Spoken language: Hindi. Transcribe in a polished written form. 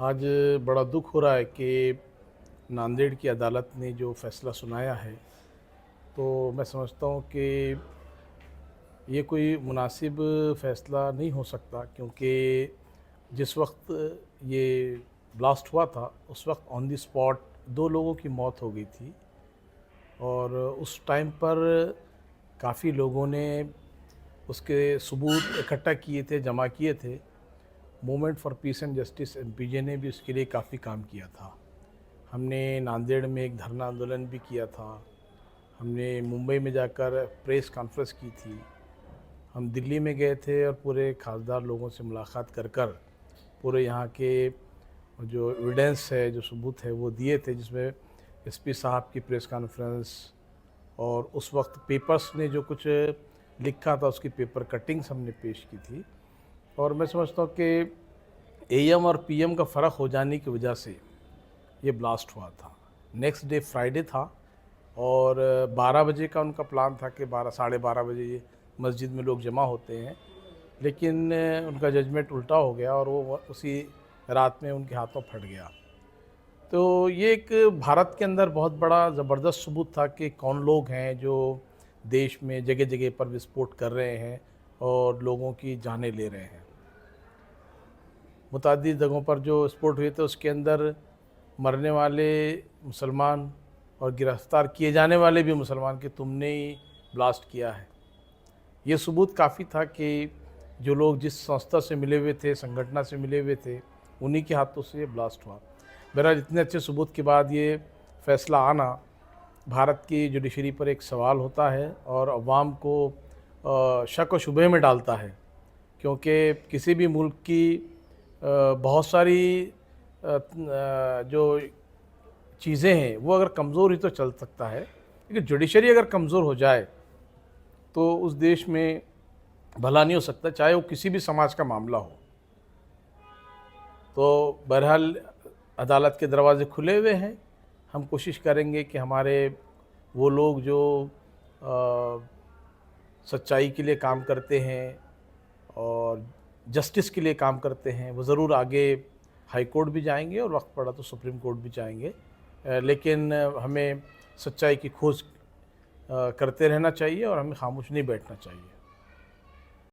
आज बड़ा दुख हो रहा है कि नांदेड़ की अदालत ने जो फ़ैसला सुनाया है, तो मैं समझता हूँ कि ये कोई मुनासिब फ़ैसला नहीं हो सकता, क्योंकि जिस वक्त ये ब्लास्ट हुआ था उस वक्त ऑन द स्पॉट 2 लोगों की मौत हो गई थी। और उस टाइम पर काफ़ी लोगों ने उसके सबूत इकट्ठा किए थे, जमा किए थे। Movement for piece and justice MPJ ने भी उसके लिए काफ़ी काम किया था। हमने नांदेड़ में एक धरना आंदोलन भी किया था। हमने मुंबई में जाकर प्रेस कॉन्फ्रेंस की थी। हम दिल्ली में गए थे और पूरे खासदार लोगों से मुलाकात कर कर पूरे यहाँ के जो एविडेंस है, जो सबूत है, वो दिए थे, जिसमें एसपी साहब की प्रेस कॉन्फ्रेंस और उस वक्त पेपर्स ने जो कुछ लिखा था उसकी पेपर कटिंग्स हमने पेश की थी। और मैं समझता हूँ कि एएम और पीएम का फ़र्क हो जाने की वजह से ये ब्लास्ट हुआ था। नेक्स्ट डे फ्राइडे था और 12 बजे का उनका प्लान था कि 12 साढ़े 12 बजे ये मस्जिद में लोग जमा होते हैं, लेकिन उनका जजमेंट उल्टा हो गया और वो उसी रात में उनके हाथों फट गया। तो ये एक भारत के अंदर बहुत बड़ा ज़बरदस्त सबूत था कि कौन लोग हैं जो देश में जगह जगह पर विस्फोट कर रहे हैं और लोगों की जानें ले रहे हैं। मुतअद्दिद जगहों पर जो विस्फोट हुए थे उसके अंदर मरने वाले मुसलमान और गिरफ़्तार किए जाने वाले भी मुसलमान कि तुमने ही ब्लास्ट किया है। ये सबूत काफ़ी था कि जो लोग जिस संस्था से मिले हुए थे, संगठन से मिले हुए थे, उन्हीं के हाथों से ये ब्लास्ट हुआ। बहरहाल इतने अच्छे सबूत के बाद ये फ़ैसला आना भारत की जुडिशरी पर एक सवाल होता है और अवाम को शक व शुबहे में डालता है, क्योंकि किसी भी मुल्क की बहुत सारी जो चीज़ें हैं वो अगर कमज़ोर ही तो चल सकता है, लेकिन जुडिशरी अगर कमज़ोर हो जाए तो उस देश में भला नहीं हो सकता, चाहे वो किसी भी समाज का मामला हो। तो बहरहाल अदालत के दरवाज़े खुले हुए हैं। हम कोशिश करेंगे कि हमारे वो लोग जो अ, सच्चाई के लिए काम करते हैं और जस्टिस के लिए काम करते हैं, वो ज़रूर आगे हाई कोर्ट भी जाएंगे और वक्त पड़ा तो सुप्रीम कोर्ट भी जाएंगे। लेकिन हमें सच्चाई की खोज करते रहना चाहिए और हमें खामोश नहीं बैठना चाहिए।